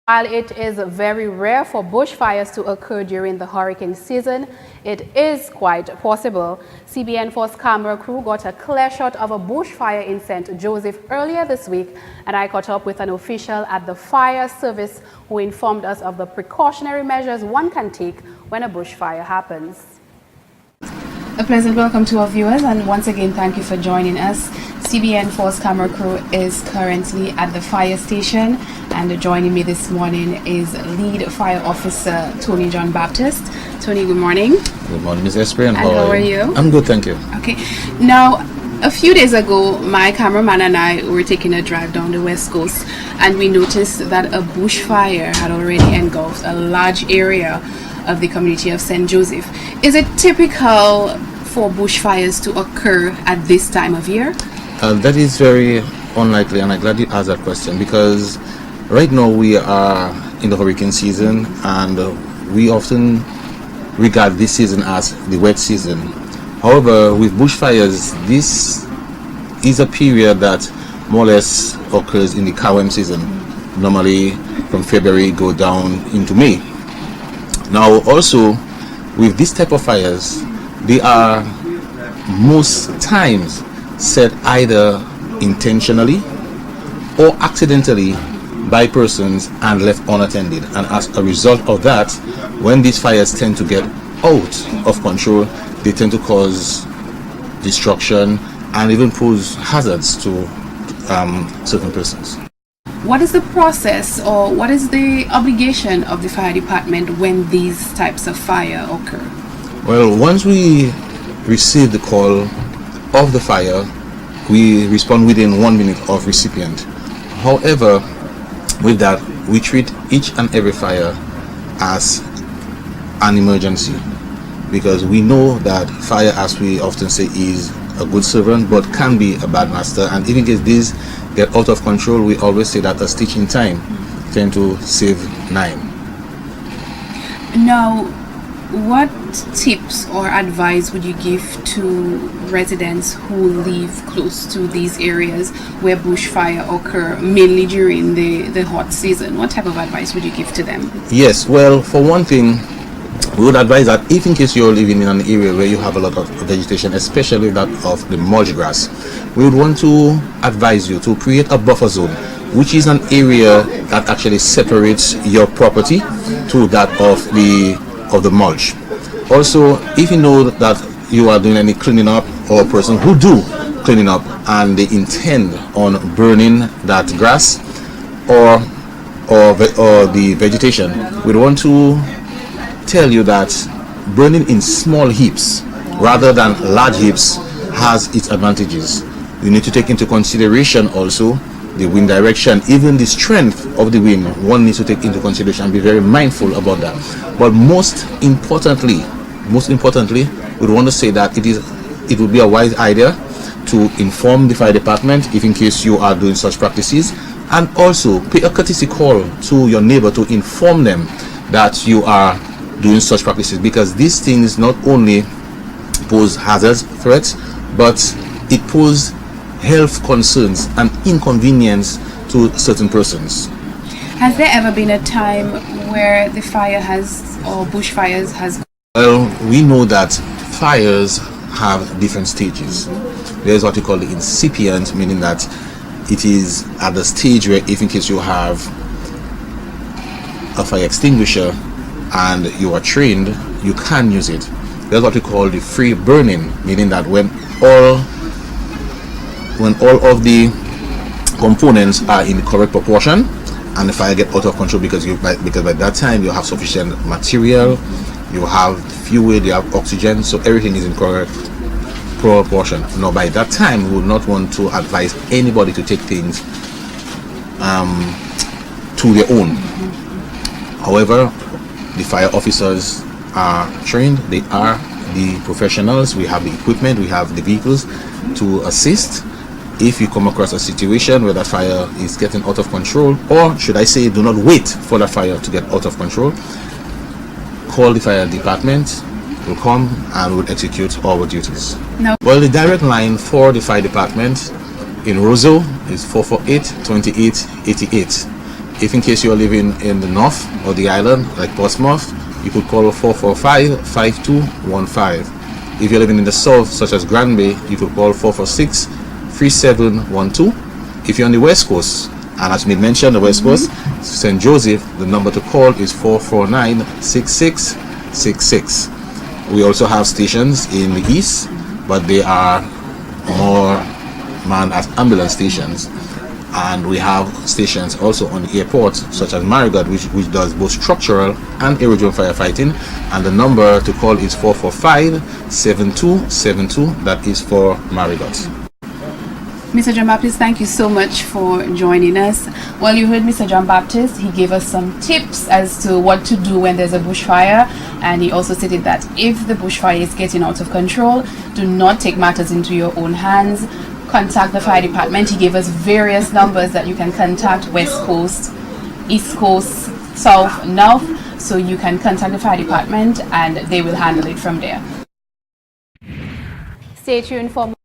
While it is very rare for bushfires to occur during the hurricane season, it is quite possible. CBN4's camera crew got a clear shot of a bushfire in St. Joseph earlier this week, and I caught up with an official at the fire service who informed us of the precautionary measures one can take when a bushfire happens. A pleasant welcome to our viewers, and once again thank you for joining us. CBN4's camera crew is currently at the fire station, and joining me this morning is Lead Fire Officer Tony John Baptist. Tony, good morning. Good morning, Ms. Esprit, and how are you? I'm good, thank you. Okay. Now, a few days ago, my cameraman and I were taking a drive down the west coast, and we noticed that a bushfire had already engulfed a large area of the community of St. Joseph. Is it typical for bushfires to occur at this time of year? That is very unlikely, and I'm glad you asked that question, because right now we are in the hurricane season, and we often regard this season as the wet season. However, with bushfires, this is a period that more or less occurs in the Kawem season. Normally from February go down into May. Now also, with this type of fires, they are most times set either intentionally or accidentally by persons and left unattended, and as a result of that, when these fires tend to get out of control, they tend to cause destruction and even pose hazards to certain persons. What is the process, or what is the obligation of the fire department when these types of fire occur? Well, once we receive the call of the fire, we respond within 1 minute of recipient. However, with that, we treat each and every fire as an emergency, because we know that fire, as we often say, is a good servant but can be a bad master, and even if these get out of control, we always say that a stitch in time tend to save 9. Now, what tips or advice would you give to residents who live close to these areas where bushfire occur, mainly during the hot season? What type of advice would you give to them? Yes, well, for one thing, we would advise that if in case you're living in an area where you have a lot of vegetation, especially that of the mulch grass, we would want to advise you to create a buffer zone, which is an area that actually separates your property to that of the mulch. Also, if you know that you are doing any cleaning up, or a person who do cleaning up and they intend on burning that grass or the vegetation, we want to tell you that burning in small heaps rather than large heaps has its advantages. You need to take into consideration also the wind direction, even the strength of the wind. One needs to take into consideration and be very mindful about that. But most importantly, we want to say that it would be a wise idea to inform the fire department if in case you are doing such practices, and also pay a courtesy call to your neighbor to inform them that you are doing such practices, because these things not only pose hazards, threats, but it poses health concerns and inconvenience to certain persons. Has there ever been a time where the fire has, or bushfires has? Well, we know that fires have different stages. There's what we call the incipient, meaning that it is at the stage where if in case you have a fire extinguisher and you are trained, you can use it. There's what we call the free burning, meaning that when all of the components are in the correct proportion and the fire get out of control, because by that time you have sufficient material, you have fuel, you have oxygen, so everything is in correct proportion. Now, by that time, we would not want to advise anybody to take things to their own. However, the fire officers are trained, they are the professionals, we have the equipment, we have the vehicles to assist. If you come across a situation where that fire is getting out of control, or should I say, do not wait for that fire to get out of control, call the fire department, will come and will execute our duties. No. Well, the direct line for the fire department in Roseau is 448-2888. If in case you're living in the north or the island, like Portsmouth, you could call 445-5215. If you're living in the south, such as Grand Bay, you could call 446-3712. If you're on the west coast, and as we mentioned, the west coast, St. Joseph, the number to call is 449-6666. We also have stations in the east, but they are more manned as ambulance stations. And we have stations also on the airport, such as Marigot, which does both structural and aerodrome firefighting. And the number to call is 445-7272. That is for Marigot. Mr. John Baptist, thank you so much for joining us. Well, you heard Mr. John Baptist. He gave us some tips as to what to do when there's a bushfire, and he also stated that if the bushfire is getting out of control, do not take matters into your own hands. Contact the fire department. He gave us various numbers that you can contact: West Coast, East Coast, South, North. So you can contact the fire department and they will handle it from there. Stay tuned for more.